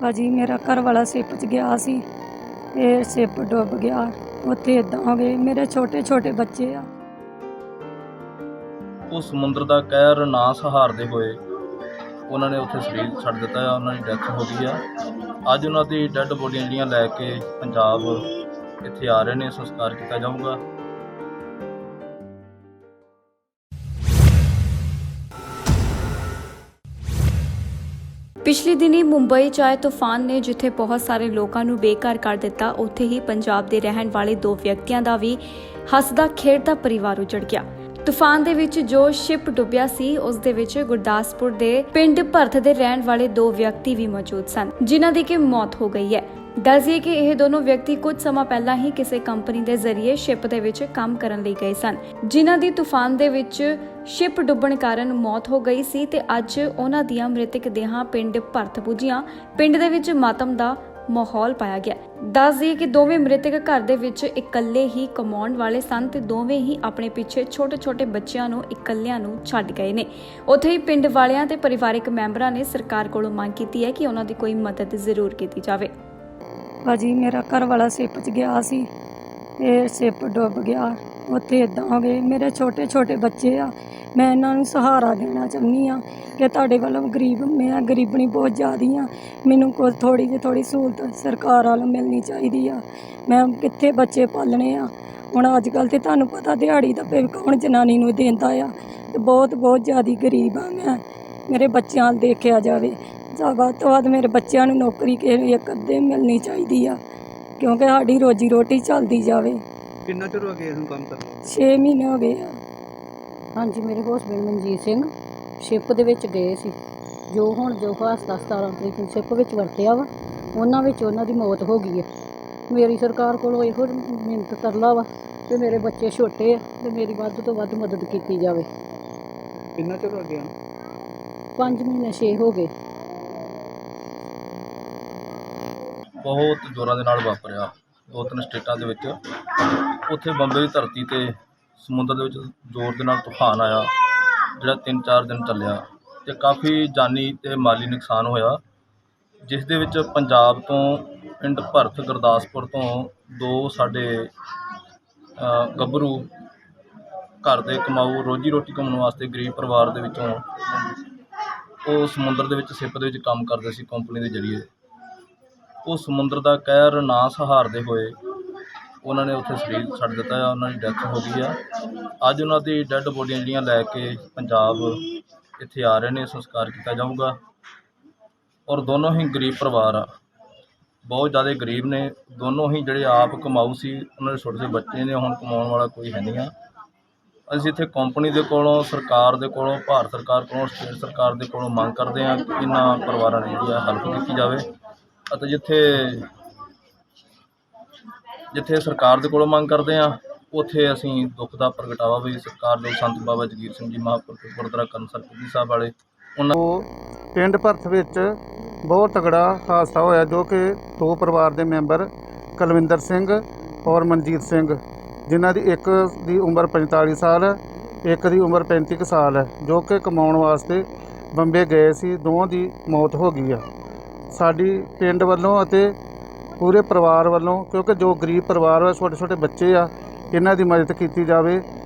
ਭਾਜੀ ਮੇਰਾ ਘਰ ਵਾਲਾ ਸ਼ਿਪ 'ਚ ਗਿਆ ਸੀ ਤੇ ਸ਼ਿਪ ਡੁੱਬ ਗਿਆ। ਉੱਥੇ ਇੱਦਾਂ ਹੋ ਗਏ, ਮੇਰੇ ਛੋਟੇ ਛੋਟੇ ਬੱਚੇ ਆ। ਉਹ ਸਮੁੰਦਰ ਦਾ ਕਹਿਰ ਨਾ ਸਹਾਰਦੇ ਹੋਏ ਉਹਨਾਂ ਨੇ ਉੱਥੇ ਸਰੀਰ ਛੱਡ ਦਿੱਤਾ ਆ। ਉਹਨਾਂ ਦੀ ਡੈਥ ਹੋ ਗਈ ਆ। ਅੱਜ ਉਹਨਾਂ ਦੀ ਡੈੱਡ ਬੋਡੀਆਂ ਜਿਹੜੀਆਂ ਲੈ ਕੇ ਪੰਜਾਬ ਇੱਥੇ ਆ ਰਹੇ ਨੇ, ਸੰਸਕਾਰ ਕੀਤਾ ਜਾਊਗਾ। ਪਿਛਲੇ ਦਿਨੀ ਮੁੰਬਈ 'ਚ ਆਏ ਤੂਫਾਨ ਨੇ ਜਿੱਥੇ ਬਹੁਤ ਸਾਰੇ ਲੋਕਾਂ ਨੂੰ ਬੇਘਰ ਕਰ ਦਿੱਤਾ, ਉੱਥੇ ਹੀ ਪੰਜਾਬ ਦੇ ਰਹਿਣ ਵਾਲੇ 2 ਵਿਅਕਤੀਆਂ ਦਾ ਵੀ ਹੱਸਦਾ ਖੇਡਦਾ ਪਰਿਵਾਰ ਉਜੜ ਗਿਆ। ਤੂਫਾਨ ਦੇ ਵਿੱਚ ਜੋ ਸ਼ਿਪ ਡੁੱਬਿਆ ਸੀ ਉਸ ਦੇ ਵਿੱਚ ਗੁਰਦਾਸਪੁਰ ਦੇ ਪਿੰਡ ਭਰਥ ਦੇ ਰਹਿਣ ਵਾਲੇ 2 ਵਿਅਕਤੀ ਵੀ ਮੌਜੂਦ ਸਨ, ਜਿਨ੍ਹਾਂ ਦੀ ਕਿ ਮੌਤ ਹੋ ਗਈ ਹੈ। ਦੱਸਿਏ ਕਿ ਇਹ ਦੋਨੋਂ ਵਿਅਕਤੀ ਕੁਝ ਸਮਾਂ ਪਹਿਲਾਂ ਹੀ ਕਿਸੇ ਕੰਪਨੀ ਦੇ ਜ਼ਰੀਏ ਸ਼ਿਪ ਦੇ ਵਿੱਚ ਕੰਮ ਕਰਨ ਲਈ ਗਏ ਸਨ, ਜਿਨ੍ਹਾਂ ਦੀ ਤੂਫਾਨ ਦੇ ਵਿੱਚ ਸ਼ਿਪ ਡੁੱਬਣ ਕਾਰਨ ਮੌਤ ਹੋ ਗਈ ਸੀ ਤੇ ਅੱਜ ਉਹਨਾਂ ਦੀਆਂ ਮ੍ਰਿਤਕ ਦੇਹਾਂ ਪਿੰਡ ਭਰਥ ਪੁੱਜੀਆਂ। ਪਿੰਡ ਦੇ ਵਿੱਚ ਮਾਤਮ ਦਾ ਮਾਹੌਲ ਪਾਇਆ ਗਿਆ। ਦੱਸ ਦਈਏ ਕਿ ਦੋਵੇਂ ਮ੍ਰਿਤਕ ਘਰ ਦੇ ਵਿੱਚ ਇਕੱਲੇ ਹੀ ਕਮਾਉਣ ਵਾਲੇ ਸਨ ਤੇ ਦੋਵੇਂ ਹੀ ਆਪਣੇ ਪਿੱਛੇ ਛੋਟੇ-ਛੋਟੇ ਬੱਚਿਆਂ ਨੂੰ ਇਕੱਲਿਆਂ ਨੂੰ ਛੱਡ ਗਏ ਨੇ। ਉੱਥੇ ਹੀ ਪਿੰਡ ਵਾਲਿਆਂ ਤੇ ਪਰਿਵਾਰਕ ਮੈਂਬਰਾਂ ਨੇ ਸਰਕਾਰ ਕੋਲੋਂ ਮੰਗ ਕੀਤੀ ਹੈ ਕਿ ਉਹਨਾਂ ਦੀ ਕੋਈ ਮਦਦ ਜ਼ਰੂਰ ਕੀਤੀ ਜਾਵੇ। ਭਾਜੀ ਮੇਰਾ ਘਰ ਵਾਲਾ ਸ਼ਿਪ 'ਚ ਗਿਆ ਸੀ ਤੇ ਸ਼ਿਪ ਡੁੱਬ ਗਿਆ। ਉੱਥੇ ਇੱਦਾਂ ਹੋ ਗਏ, ਮੇਰੇ ਛੋਟੇ ਛੋਟੇ ਬੱਚੇ ਆ। ਮੈਂ ਇਹਨਾਂ ਨੂੰ ਸਹਾਰਾ ਦੇਣਾ ਚਾਹੁੰਦੀ ਹਾਂ ਕਿ ਤੁਹਾਡੇ ਵੱਲੋਂ ਮੈਂ ਗਰੀਬਣੀ ਬਹੁਤ ਜ਼ਿਆਦਾ ਆ। ਮੈਨੂੰ ਕੋਈ ਥੋੜੀ ਸਹੂਲਤ ਸਰਕਾਰ ਵੱਲੋਂ ਮਿਲਣੀ ਚਾਹੀਦੀ ਆ। ਮੈਂ ਕਿੱਥੇ ਬੱਚੇ ਪਾਲਣੇ ਆ। ਹੁਣ ਅੱਜ ਕੱਲ੍ਹ ਤੇ ਤੁਹਾਨੂੰ ਪਤਾ ਦਿਹਾੜੀ ਦਾ ਕੌਣ ਜਨਾਨੀ ਨੂੰ ਦਿੰਦਾ ਆ ਤੇ ਬਹੁਤ ਜ਼ਿਆਦਾ ਗਰੀਬ ਆ ਮੈਂ। ਮੇਰੇ ਬੱਚਿਆਂ ਵੱਲ ਦੇਖਿਆ ਜਾਵੇ ਜਾਂ ਵੱਧ ਤੋਂ ਵੱਧ ਮੇਰੇ ਬੱਚਿਆਂ ਨੂੰ ਨੌਕਰੀ ਇੱਕ ਅੱਧੇ ਮਿਲਣੀ ਚਾਹੀਦੀ ਆ, ਕਿਉਂਕਿ ਸਾਡੀ ਰੋਜੀ ਰੋਟੀ ਚੱਲਦੀ ਜਾਵੇ। ਕਿੰਨਾ ਚਿਰ ਹੋ ਗਿਆ ਇਹਨੂੰ ਕੰਮ ਕਰਦੇ? 6 ਮਹੀਨੇ ਹੋ ਗਏ ਆ। ਹਾਂਜੀ, ਮੇਰੇ ਹਸਬੈਂਡ ਮਨਜੀਤ ਸਿੰਘ ਸ਼ਿਪ ਦੇ ਵਿੱਚ ਗਏ ਸੀ। ਜੋ ਹਾਦਸਾ 17 ਤਰੀਕ ਨੂੰ ਸ਼ਿਪ ਵਿੱਚ ਵਰਤਿਆ ਵਾ, ਉਹਨਾਂ ਦੀ ਮੌਤ ਹੋ ਗਈ ਹੈ। ਮੇਰੀ ਸਰਕਾਰ ਕੋਲੋਂ ਇਹੋ ਮਿਹਨਤ ਤਰਲਾ ਵਾ ਤੇ ਮੇਰੇ ਬੱਚੇ ਛੋਟੇ ਆ ਤੇ ਮੇਰੀ ਵੱਧ ਤੋਂ ਵੱਧ ਮਦਦ ਕੀਤੀ ਜਾਵੇ। ਕਿੰਨਾ ਚਿਰ ਹੋ ਗਿਆ? 5 ਮਹੀਨੇ 6 ਹੋ ਗਏ। ਬਹੁਤ ਜ਼ੋਰਾਂ ਦੇ ਨਾਲ ਵਾਪਰਿਆ 2-3 ਸਟੇਟਾਂ ਦੇ ਵਿੱਚ। ਉੱਥੇ ਬੰਬੇ ਦੀ ਧਰਤੀ 'ਤੇ ਸਮੁੰਦਰ ਦੇ ਵਿੱਚ ਜ਼ੋਰ ਦੇ ਨਾਲ ਤੂਫਾਨ ਆਇਆ, ਜਿਹੜਾ 3-4 ਦਿਨ ਚੱਲਿਆ ਅਤੇ ਕਾਫੀ ਜਾਨੀ ਅਤੇ ਮਾਲੀ ਨੁਕਸਾਨ ਹੋਇਆ, ਜਿਸ ਦੇ ਵਿੱਚ ਪੰਜਾਬ ਤੋਂ ਪਿੰਡ ਭਰਥ ਗੁਰਦਾਸਪੁਰ ਤੋਂ 2 ਸਾਡੇ ਗੱਭਰੂ ਘਰ ਦੇ ਕਮਾਊ ਰੋਜੀ ਰੋਟੀ ਕਮਾਉਣ ਵਾਸਤੇ ਗਰੀਬ ਪਰਿਵਾਰ ਦੇ ਵਿੱਚੋਂ ਉਹ ਸਮੁੰਦਰ ਦੇ ਵਿੱਚ ਸ਼ਿਪ ਦੇ ਵਿੱਚ ਕੰਮ ਕਰਦੇ ਸੀ ਕੰਪਨੀ ਦੇ ਜ਼ਰੀਏ। ਉਹ ਸਮੁੰਦਰ ਦਾ ਕਹਿਰ ਨਾ ਸਹਾਰਦੇ ਹੋਏ ਉਹਨਾਂ ਨੇ ਉੱਥੇ ਸਰੀਰ ਛੱਡ ਦਿੱਤਾ ਆ। ਉਹਨਾਂ ਦੀ ਡੈਥ ਹੋ ਗਈ ਆ। ਅੱਜ ਉਹਨਾਂ ਦੀ ਡੈੱਡ ਬੋਡੀਆਂ ਜਿਹੜੀਆਂ ਲੈ ਕੇ ਪੰਜਾਬ ਇੱਥੇ ਆ ਰਹੇ ਨੇ, ਸੰਸਕਾਰ ਕੀਤਾ ਜਾਊਗਾ। ਔਰ ਦੋਨੋਂ ਹੀ ਗਰੀਬ ਪਰਿਵਾਰ ਆ, ਬਹੁਤ ਜ਼ਿਆਦਾ ਗਰੀਬ ਨੇ। ਦੋਨੋਂ ਹੀ ਜਿਹੜੇ ਆਪ ਕਮਾਊ ਸੀ, ਉਹਨਾਂ ਦੇ ਛੋਟੇ ਬੱਚੇ ਨੇ, ਹੁਣ ਕਮਾਉਣ ਵਾਲਾ ਕੋਈ ਹੈ ਨਹੀਂ ਆ। ਅਸੀਂ ਇੱਥੇ ਕੰਪਨੀ ਦੇ ਕੋਲੋਂ, ਸਰਕਾਰ ਦੇ ਕੋਲੋਂ, ਭਾਰਤ ਸਰਕਾਰ ਕੋਲੋਂ, ਸਟੇਟ ਸਰਕਾਰ ਦੇ ਕੋਲੋਂ ਮੰਗ ਕਰਦੇ ਹਾਂ ਕਿ ਇਹਨਾਂ ਪਰਿਵਾਰਾਂ ਦੀ ਜਿਹੜੀ ਆ ਹੈਲਪ ਕੀਤੀ ਜਾਵੇ। ਅਤੇ ਜਿੱਥੇ ਸਰਕਾਰ ਦੇ ਕੋਲੋਂ ਮੰਗ ਕਰਦੇ ਹਾਂ, ਉੱਥੇ ਅਸੀਂ ਦੁੱਖ ਦਾ ਪ੍ਰਗਟਾਵਾ ਵੀ ਸਰਕਾਰ ਦੇ ਸੰਤ ਬਾਬਾ ਜਗੀਰ ਸਿੰਘ ਜੀ ਮਹਾਂਪੁਰਖ ਗੁਰਦੁਆਰਾ ਕਰਮਸਰ ਪੁੱਜੀ ਸਾਹਿਬ ਵਾਲੇ ਉਹਨਾਂ ਪਿੰਡ ਭਰਥ ਵਿੱਚ ਬਹੁਤ ਤਗੜਾ ਹਾਦਸਾ ਹੋਇਆ, ਜੋ ਕਿ 2 ਪਰਿਵਾਰ ਦੇ ਮੈਂਬਰ ਕੁਲਵਿੰਦਰ ਸਿੰਘ ਔਰ ਮਨਜੀਤ ਸਿੰਘ, ਜਿਨ੍ਹਾਂ ਦੀ ਇੱਕ ਦੀ ਉਮਰ 45 ਸਾਲ ਹੈ, ਇੱਕ ਦੀ ਉਮਰ 35 ਕੁ ਸਾਲ ਹੈ, ਜੋ ਕਿ ਕਮਾਉਣ ਵਾਸਤੇ ਬੰਬੇ ਗਏ ਸੀ। ਦੋਵਾਂ ਦੀ ਮੌਤ ਹੋ ਗਈ ਆ। ਸਾਡੀ ਪਿੰਡ ਵੱਲੋਂ ਅਤੇ ਪੂਰੇ ਪਰਿਵਾਰ ਵੱਲੋਂ, ਕਿਉਂਕਿ ਜੋ ਗਰੀਬ ਪਰਿਵਾਰ ਹੈ, ਛੋਟੇ ਛੋਟੇ ਬੱਚੇ ਆ, ਇਹਨਾਂ ਦੀ ਮਦਦ ਕੀਤੀ ਜਾਵੇ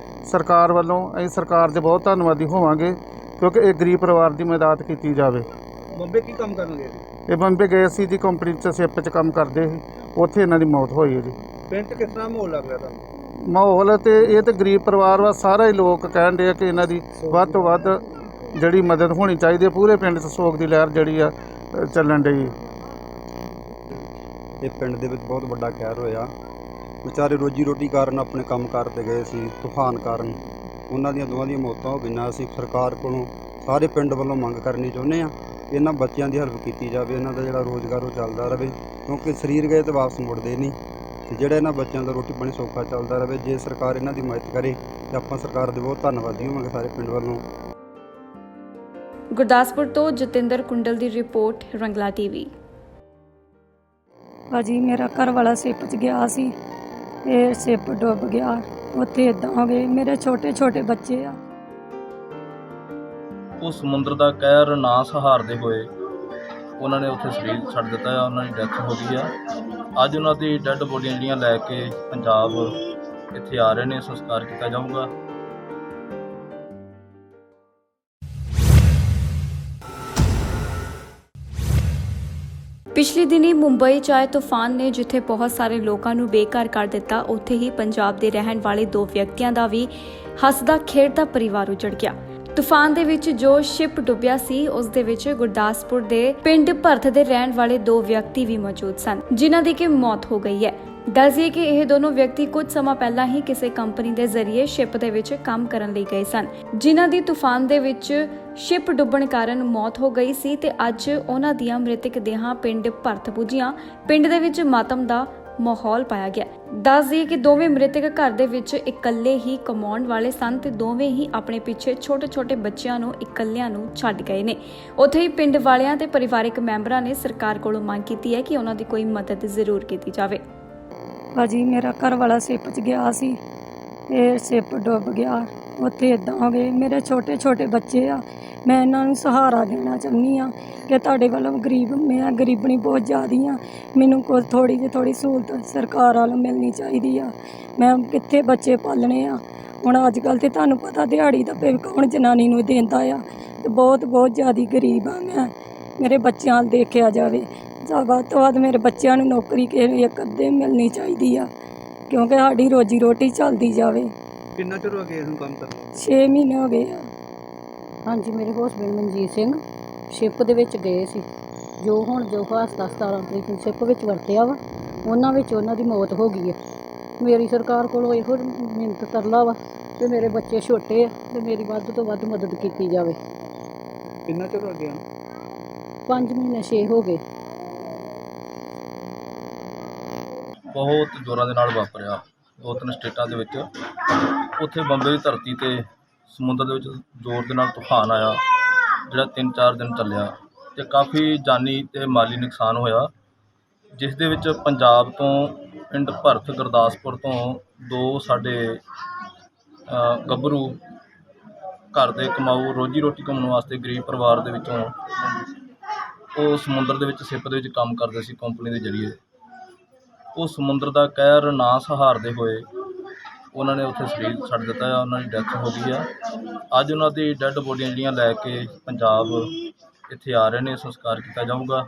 ਸਰਕਾਰ ਵੱਲੋਂ। ਅਸੀਂ ਸਰਕਾਰ ਦੇ ਬਹੁਤ ਧੰਨਵਾਦੀ ਹੋਵਾਂਗੇ, ਕਿਉਂਕਿ ਇਹ ਗਰੀਬ ਪਰਿਵਾਰ ਦੀ ਮਦਦ ਕੀਤੀ ਜਾਵੇ। ਬੰਬੇ ਕੀ ਕੰਮ ਕਰਨ ਗਏ? ਇਹ ਬੰਬੇ ਗਏ ਸੀ ਜੀ, ਕੰਪਨੀ 'ਚ ਸ਼ਿਪ 'ਚ ਕੰਮ ਕਰਦੇ ਸੀ। ਉੱਥੇ ਇਹਨਾਂ ਦੀ ਮੌਤ ਹੋਈ ਹੈ ਜੀ। ਪਿੰਡ 'ਚ ਕਿਸ ਤਰ੍ਹਾਂ ਮਾਹੌਲ ਲੱਗ ਰਿਹਾ ਤੁਹਾਨੂੰ? ਮਾਹੌਲ ਤੇ ਇਹ ਤਾਂ ਗਰੀਬ ਪਰਿਵਾਰ ਵਾ, ਸਾਰਾ ਹੀ ਲੋਕ ਕਹਿਣ ਦੇ ਆ ਕਿ ਇਹਨਾਂ ਦੀ ਵੱਧ ਤੋਂ ਵੱਧ ਜਿਹੜੀ ਮਦਦ ਹੋਣੀ ਚਾਹੀਦੀ ਹੈ। ਪੂਰੇ ਪਿੰਡ 'ਚ ਸੋਗ ਦੀ ਲਹਿਰ ਜਿਹੜੀ ਆ ਚੱਲਣ ਡਈ। ਇਹ ਪਿੰਡ ਦੇ ਵਿੱਚ ਬਹੁਤ ਵੱਡਾ ਕਹਿਰ ਹੋਇਆ। ਵਿਚਾਰੇ ਰੋਜੀ ਰੋਟੀ ਕਾਰਨ ਆਪਣੇ ਕੰਮ ਕਾਰ 'ਤੇ ਗਏ ਸੀ, ਤੂਫਾਨ ਕਾਰਨ ਉਹਨਾਂ ਦੀਆਂ ਦੋਵਾਂ ਦੀਆਂ ਮੌਤਾਂ ਹੋ ਗਈਆਂ। ਅਸੀਂ ਸਰਕਾਰ ਕੋਲੋਂ ਸਾਰੇ ਪਿੰਡ ਵੱਲੋਂ ਮੰਗ ਕਰਨੀ ਚਾਹੁੰਦੇ ਹਾਂ, ਇਹਨਾਂ ਬੱਚਿਆਂ ਦੀ ਹੈਲਪ ਕੀਤੀ ਜਾਵੇ, ਇਹਨਾਂ ਦਾ ਜਿਹੜਾ ਰੋਜ਼ਗਾਰ ਉਹ ਚੱਲਦਾ ਰਹੇ, ਕਿਉਂਕਿ ਸਰੀਰ ਗਏ ਤਾਂ ਵਾਪਸ ਮੁੜਦੇ ਨਹੀਂ। ਅਤੇ ਜਿਹੜਾ ਇਹਨਾਂ ਬੱਚਿਆਂ ਦਾ ਰੋਟੀ ਪਾਣੀ ਸੌਖਾ ਚੱਲਦਾ ਰਹੇ। ਜੇ ਸਰਕਾਰ ਇਹਨਾਂ ਦੀ ਮਦਦ ਕਰੇ ਤਾਂ ਆਪਾਂ ਸਰਕਾਰ ਦੇ ਬਹੁਤ ਧੰਨਵਾਦੀ ਹੋਵਾਂਗੇ ਸਾਰੇ ਪਿੰਡ ਵੱਲੋਂ। ਗੁਰਦਾਸਪੁਰ ਤੋਂ ਜਤਿੰਦਰ ਕੁੰਡਲ ਦੀ ਰਿਪੋਰਟ, ਰੰਗਲਾ ਟੀਵੀ। ਭਾਜੀ ਮੇਰਾ ਘਰ ਵਾਲਾ ਸ਼ਿਪ 'ਚ ਗਿਆ ਸੀ ਤੇ ਸ਼ਿਪ ਡੁੱਬ ਗਿਆ। ਉੱਥੇ ਇੱਦਾਂ ਹੋ ਗਏ, ਮੇਰੇ ਛੋਟੇ ਛੋਟੇ ਬੱਚੇ ਆ। ਉਹ ਸਮੁੰਦਰ ਦਾ ਕਹਿਰ ਨਾ ਸਹਾਰਦੇ ਹੋਏ ਉਹਨਾਂ ਨੇ ਉੱਥੇ ਸਰੀਰ ਛੱਡ ਦਿੱਤਾ ਆ, ਉਹਨਾਂ ਦੀ ਡੈਥ ਹੋ ਗਈ ਆ। ਅੱਜ ਉਹਨਾਂ ਦੀ ਡੈੱਡ ਬੋਡੀਆਂ ਜਿਹੜੀਆਂ ਲੈ ਕੇ ਪੰਜਾਬ ਇੱਥੇ ਆ ਰਹੇ ਨੇ, ਸੰਸਕਾਰ ਕੀਤਾ ਜਾਊਗਾ। ਪਿਛਲੇ ਦਿਨੀ ਮੁੰਬਈ 'ਚ ਆਏ ਤੂਫਾਨ ਨੇ ਜਿੱਥੇ ਬਹੁਤ ਸਾਰੇ ਲੋਕਾਂ ਨੂੰ ਬੇਘਰ ਕਰ ਦਿੱਤਾ, ਉੱਥੇ ਹੀ ਪੰਜਾਬ ਦੇ ਰਹਿਣ ਵਾਲੇ 2 ਵਿਅਕਤੀਆਂ ਦਾ ਵੀ ਹੱਸਦਾ ਖੇਡਦਾ ਪਰਿਵਾਰ ਉਜੜ ਗਿਆ। ਤੂਫਾਨ ਦੇ ਵਿੱਚ ਜੋ ਸ਼ਿਪ ਡੁੱਬਿਆ ਸੀ, ਉਸ ਦੇ ਵਿੱਚ ਗੁਰਦਾਸਪੁਰ ਦੇ ਪਿੰਡ ਭਰਥ ਦੇ ਰਹਿਣ ਵਾਲੇ 2 ਵਿਅਕਤੀ ਵੀ ਮੌਜੂਦ ਸਨ, ਜਿਨ੍ਹਾਂ ਦੀ ਕਿ ਮੌਤ ਹੋ ਗਈ ਹੈ। ਦੱਸਿਏ ਕਿ ਇਹ ਦੋਨੋਂ ਵਿਅਕਤੀ ਕੁਝ ਸਮਾਂ ਪਹਿਲਾਂ ਹੀ ਕਿਸੇ ਕੰਪਨੀ ਦੇ ਜ਼ਰੀਏ ਸ਼ਿਪ ਦੇ ਵਿੱਚ ਕੰਮ ਕਰਨ ਲਈ ਗਏ ਸਨ, ਜਿਨ੍ਹਾਂ ਦੀ ਤੂਫਾਨ ਦੇ ਵਿੱਚ ਸ਼ਿਪ ਡੁੱਬਣ ਕਾਰਨ ਮੌਤ ਹੋ ਗਈ ਸੀ ਤੇ ਅੱਜ ਉਹਨਾਂ ਦੀਆਂ ਮ੍ਰਿਤਕ ਦੇਹਾਂ ਪਿੰਡ ਭਰਥ ਪੁੱਜੀਆਂ। ਪਿੰਡ ਦੇ ਵਿੱਚ ਮਾਤਮ ਦਾ ਮਾਹੌਲ ਪਾਇਆ ਗਿਆ। ਦੱਸ ਦਈਏ ਕਿ ਦੋਵੇਂ ਮ੍ਰਿਤਕ ਘਰ ਦੇ ਵਿੱਚ ਇਕੱਲੇ ਹੀ ਕਮਾਉਣ ਵਾਲੇ ਸਨ ਤੇ ਦੋਵੇਂ ਹੀ ਆਪਣੇ ਪਿੱਛੇ ਛੋਟੇ-ਛੋਟੇ ਬੱਚਿਆਂ ਨੂੰ ਇਕੱਲਿਆਂ ਨੂੰ ਛੱਡ ਗਏ ਨੇ। ਉੱਥੇ ਹੀ ਪਿੰਡ ਵਾਲਿਆਂ ਤੇ ਪਰਿਵਾਰਕ ਮੈਂਬਰਾਂ ਨੇ ਸਰਕਾਰ ਕੋਲੋਂ ਮੰਗ ਕੀਤੀ ਹੈ ਕਿ ਉਹਨਾਂ ਦੀ ਕੋਈ ਮਦਦ ਜ਼ਰੂਰ ਕੀਤੀ ਜਾਵੇ। ਭਾਜੀ ਮੇਰਾ ਘਰ ਵਾਲਾ ਸ਼ਿਪ 'ਚ ਗਿਆ ਸੀ ਤੇ ਸ਼ਿਪ ਡੁੱਬ ਗਿਆ। ਉੱਥੇ ਇੱਦਾਂ ਹੋ ਗਏ, ਮੇਰੇ ਛੋਟੇ ਛੋਟੇ ਬੱਚੇ ਆ। ਮੈਂ ਇਹਨਾਂ ਨੂੰ ਸਹਾਰਾ ਦੇਣਾ ਚਾਹੁੰਦੀ ਆ ਕਿ ਤੁਹਾਡੇ ਵੱਲੋਂ ਮੈਂ ਗਰੀਬਣੀ ਬਹੁਤ ਜ਼ਿਆਦੀ ਆ, ਮੈਨੂੰ ਕੋਈ ਥੋੜੀ ਸਹੂਲਤ ਸਰਕਾਰ ਵੱਲੋਂ ਮਿਲਣੀ ਚਾਹੀਦੀ ਆ। ਮੈਂ ਕਿੱਥੇ ਬੱਚੇ ਪਾਲਣੇ ਆ। ਹੁਣ ਅੱਜ ਕੱਲ੍ਹ ਤੇ ਤੁਹਾਨੂੰ ਪਤਾ ਦਿਹਾੜੀ ਦਾ ਪੇ ਕੌਣ ਜਨਾਨੀ ਨੂੰ ਦਿੰਦਾ ਆ, ਤੇ ਬਹੁਤ ਜ਼ਿਆਦੀ ਗਰੀਬ ਆ ਮੈਂ। ਮੇਰੇ ਬੱਚਿਆਂ ਵੱਲ ਦੇਖਿਆ ਜਾਵੇ, ਜਾਂ ਵੱਧ ਤੋਂ ਵੱਧ ਮੇਰੇ ਬੱਚਿਆਂ ਨੂੰ ਨੌਕਰੀ ਕਿਸੇ ਇੱਕ ਅੱਧੇ ਮਿਲਣੀ ਚਾਹੀਦੀ ਆ, ਕਿਉਂਕਿ ਸਾਡੀ ਰੋਜੀ ਰੋਟੀ ਚੱਲਦੀ ਜਾਵੇ। ਕਿੰਨਾ ਚਿਰ ਹੋ ਗਿਆ ਇਹਨੂੰ ਕੰਮ ਕਰਦੇ? 6 ਮਹੀਨੇ ਹੋ ਗਏ ਆ। ਹਾਂਜੀ, ਮੇਰੇ ਹਸਬੈਂਡ ਮਨਜੀਤ ਸਿੰਘ ਸ਼ਿਪ ਦੇ ਵਿੱਚ ਗਏ ਸੀ। ਜੋ ਹਾਦਸਾ 17 ਤਰੀਕ ਨੂੰ ਸ਼ਿਪ ਵਿੱਚ ਵਰਤਿਆ ਵਾ, ਉਹਨਾਂ ਦੀ ਮੌਤ ਹੋ ਗਈ ਹੈ। ਮੇਰੀ ਸਰਕਾਰ ਕੋਲੋਂ ਇਹੋ ਮਿਹਨਤ ਤਰਲਾ ਵਾ ਤੇ ਮੇਰੇ ਬੱਚੇ ਛੋਟੇ ਆ ਤੇ ਮੇਰੀ ਵੱਧ ਤੋਂ ਵੱਧ ਮਦਦ ਕੀਤੀ ਜਾਵੇ। ਕਿੰਨਾ ਚਿਰ ਹੋ ਗਿਆ? 5 ਮਹੀਨੇ 6 ਹੋ ਗਏ। ਬਹੁਤ ਜ਼ੋਰਾਂ ਦੇ ਨਾਲ ਵਾਪਰਿਆ 2-3 ਸਟੇਟਾਂ ਦੇ ਵਿੱਚ। ਉੱਥੇ ਬੰਬੇ ਦੀ ਧਰਤੀ ਤੇ ਸਮੁੰਦਰ ਦੇ ਵਿੱਚ ਜ਼ੋਰ ਦੇ ਨਾਲ ਤੂਫਾਨ ਆਇਆ, ਜਿਹੜਾ 3-4 ਦਿਨ ਚੱਲਿਆ ਅਤੇ ਕਾਫੀ ਜਾਨੀ ਅਤੇ ਮਾਲੀ ਨੁਕਸਾਨ ਹੋਇਆ, ਜਿਸ ਦੇ ਵਿੱਚ ਪੰਜਾਬ ਤੋਂ ਪਿੰਡ ਭਰਥ ਗੁਰਦਾਸਪੁਰ ਤੋਂ 2 ਸਾਡੇ ਗੱਭਰੂ ਘਰ ਦੇ ਕਮਾਊ ਰੋਜੀ ਰੋਟੀ ਕਮਾਉਣ ਵਾਸਤੇ ਗਰੀਬ ਪਰਿਵਾਰ ਦੇ ਵਿੱਚੋਂ ਉਹ ਸਮੁੰਦਰ ਦੇ ਵਿੱਚ ਸ਼ਿਪ ਦੇ ਵਿੱਚ ਕੰਮ ਕਰਦੇ ਸੀ ਕੰਪਨੀ ਦੇ ਜ਼ਰੀਏ। ਉਹ ਸਮੁੰਦਰ ਦਾ ਕਹਿਰ ਨਾ ਸਹਾਰਦੇ ਹੋਏ ਉਹਨਾਂ ਨੇ ਉੱਥੇ ਸਰੀਰ ਛੱਡ ਦਿੱਤਾ ਆ, ਉਹਨਾਂ ਦੀ ਡੈਥ ਹੋ ਗਈ ਆ। ਅੱਜ ਉਹਨਾਂ ਦੀ ਡੈੱਡ ਬੋਡੀਆਂ ਜਿਹੜੀਆਂ ਲੈ ਕੇ ਪੰਜਾਬ ਇੱਥੇ ਆ ਰਹੇ ਨੇ, ਸੰਸਕਾਰ ਕੀਤਾ ਜਾਊਗਾ।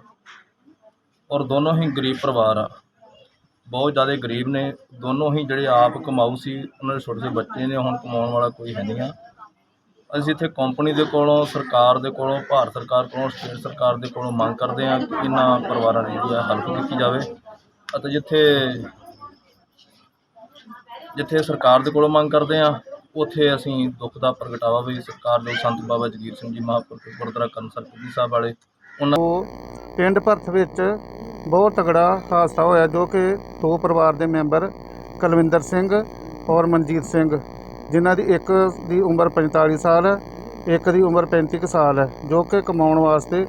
ਔਰ ਦੋਨੋਂ ਹੀ ਗਰੀਬ ਪਰਿਵਾਰ ਆ, ਬਹੁਤ ਜ਼ਿਆਦਾ ਗਰੀਬ ਨੇ। ਦੋਨੋਂ ਹੀ ਜਿਹੜੇ ਆਪ ਕਮਾਊ ਸੀ, ਉਹਨਾਂ ਦੇ ਛੋਟੇ ਬੱਚੇ ਨੇ, ਹੁਣ ਕਮਾਉਣ ਵਾਲਾ ਕੋਈ ਹੈ ਨਹੀਂ ਆ। ਅਸੀਂ ਇੱਥੇ ਕੰਪਨੀ ਦੇ ਕੋਲੋਂ, ਸਰਕਾਰ ਦੇ ਕੋਲੋਂ, ਭਾਰਤ ਸਰਕਾਰ ਕੋਲੋਂ, ਸਟੇਟ ਸਰਕਾਰ ਦੇ ਕੋਲੋਂ ਮੰਗ ਕਰਦੇ ਹਾਂ ਕਿ ਇਹਨਾਂ ਪਰਿਵਾਰਾਂ ਦੀ ਜਿਹੜੀ ਹੈਲਪ ਕੀਤੀ ਜਾਵੇ। ਅਤੇ ਜਿੱਥੇ ਸਰਕਾਰ ਦੇ ਕੋਲੋਂ ਮੰਗ ਕਰਦੇ ਹਾਂ, ਉੱਥੇ ਅਸੀਂ ਦੁੱਖ ਦਾ ਪ੍ਰਗਟਾਵਾ ਵੀ ਸਰਕਾਰ ਦੇ ਸੰਤ ਬਾਬਾ ਜਗੀਰ ਸਿੰਘ ਜੀ ਮਹਾਂਪੁਰਖ ਗੁਰਦੁਆਰਾ ਕਰਮਸਰ ਪੁੱਜੀ ਸਾਹਿਬ ਵਾਲੇ ਉਹਨਾਂ ਪਿੰਡ ਭਰਥ ਵਿੱਚ ਬਹੁਤ ਤਗੜਾ ਹਾਦਸਾ ਹੋਇਆ, ਜੋ ਕਿ 2 ਪਰਿਵਾਰ ਦੇ ਮੈਂਬਰ ਕੁਲਵਿੰਦਰ ਸਿੰਘ ਔਰ ਮਨਜੀਤ ਸਿੰਘ, ਜਿਨ੍ਹਾਂ ਦੀ ਇੱਕ ਦੀ ਉਮਰ 45 ਸਾਲ ਹੈ, ਇੱਕ ਦੀ ਉਮਰ 35 ਕੁ ਸਾਲ ਹੈ, ਜੋ ਕਿ ਕਮਾਉਣ ਵਾਸਤੇ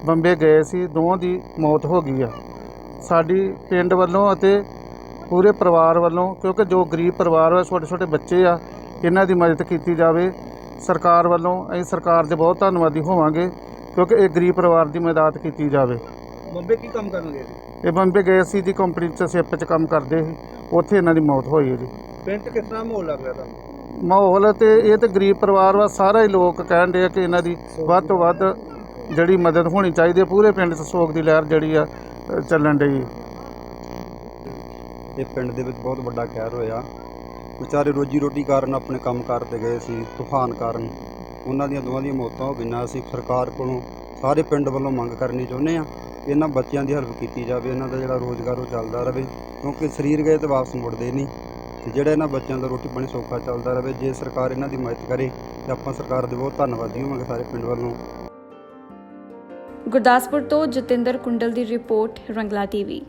ਬੰਬੇ ਗਏ ਸੀ। ਦੋਵਾਂ ਦੀ ਮੌਤ ਹੋ ਗਈ ਆ। ਸਾਡੀ ਪਿੰਡ ਵੱਲੋਂ ਅਤੇ ਪੂਰੇ ਪਰਿਵਾਰ ਵੱਲੋਂ, ਕਿਉਂਕਿ ਜੋ ਗਰੀਬ ਪਰਿਵਾਰ ਆ, ਛੋਟੇ ਛੋਟੇ ਬੱਚੇ ਆ, ਇਹਨਾਂ ਦੀ ਮਦਦ ਕੀਤੀ ਜਾਵੇ ਸਰਕਾਰ ਵੱਲੋਂ। ਅਸੀਂ ਸਰਕਾਰ ਦੇ ਬਹੁਤ ਧੰਨਵਾਦੀ ਹੋਵਾਂਗੇ, ਕਿਉਂਕਿ ਇਹ ਗਰੀਬ ਪਰਿਵਾਰ ਦੀ ਮਦਦ ਕੀਤੀ ਜਾਵੇ। ਬੰਬੇ ਕੀ ਕੰਮ ਕਰਨ ਗਏ? ਇਹ ਬੰਬੇ ਗਏ ਸੀ ਜੀ, ਕੰਪਨੀ 'ਚ ਸ਼ਿਪ 'ਚ ਕੰਮ ਕਰਦੇ ਸੀ, ਉੱਥੇ ਇਹਨਾਂ ਦੀ ਮੌਤ ਹੋਈ ਹੈ ਜੀ। ਪਿੰਡ 'ਚ ਕਿਸ ਤਰ੍ਹਾਂ ਮਾਹੌਲ ਲੱਗ ਰਿਹਾ ਤੁਹਾਨੂੰ? ਮਾਹੌਲ ਤੇ ਇਹ ਤੇ ਗਰੀਬ ਪਰਿਵਾਰ ਵਾ, ਸਾਰੇ ਹੀ ਲੋਕ ਕਹਿਣ ਦੇ ਆ ਕਿ ਇਹਨਾਂ ਦੀ ਵੱਧ ਤੋਂ ਵੱਧ ਜਿਹੜੀ ਮਦਦ ਹੋਣੀ ਚਾਹੀਦੀ ਹੈ। ਪੂਰੇ ਪਿੰਡ 'ਚ ਸੋਗ ਦੀ ਲਹਿਰ ਜਿਹੜੀ ਆ ਚੱਲਣ ਡਈ। ਇਹ ਪਿੰਡ ਦੇ ਵਿੱਚ ਬਹੁਤ ਵੱਡਾ ਕਹਿਰ ਹੋਇਆ। ਵਿਚਾਰੇ ਰੋਜੀ ਰੋਟੀ ਕਾਰਨ ਆਪਣੇ ਕੰਮ ਕਰਦੇ ਗਏ ਸੀ, ਤੂਫਾਨ ਕਾਰਨ ਉਹਨਾਂ ਦੀਆਂ ਦੋਵਾਂ ਦੀਆਂ ਮੌਤਾਂ ਹੋ ਗਈਆਂ। ਅਸੀਂ ਸਰਕਾਰ ਕੋਲੋਂ ਸਾਰੇ ਪਿੰਡ ਵੱਲੋਂ ਮੰਗ ਕਰਨੀ ਚਾਹੁੰਦੇ ਹਾਂ ਕਿ ਇਹਨਾਂ ਬੱਚਿਆਂ ਦੀ ਹੈਲਪ ਕੀਤੀ ਜਾਵੇ, ਇਹਨਾਂ ਦਾ ਜਿਹੜਾ ਰੋਜ਼ਗਾਰ ਉਹ ਚੱਲਦਾ ਰਹੇ, ਕਿਉਂਕਿ ਸਰੀਰ ਗਏ ਤਾਂ ਵਾਪਸ ਮੁੜਦੇ ਨਹੀਂ, ਤੇ ਜਿਹੜਾ ਇਹਨਾਂ ਬੱਚਿਆਂ ਦਾ ਰੋਟੀ ਪਾਣੀ ਸੌਖਾ ਚੱਲਦਾ ਰਹੇ। ਜੇ ਸਰਕਾਰ ਇਹਨਾਂ ਦੀ ਮਦਦ ਕਰੇ ਤਾਂ ਆਪਾਂ ਸਰਕਾਰ ਦੇ ਬਹੁਤ ਧੰਨਵਾਦੀ ਹੋਵਾਂਗੇ ਸਾਰੇ ਪਿੰਡ ਵੱਲੋਂ। ਗੁਰਦਾਸਪੁਰ ਤੋਂ ਜਤਿੰਦਰ ਕੁੰਡਲ ਦੀ ਰਿਪੋਰਟ, ਰੰਗਲਾ ਟੀਵੀ।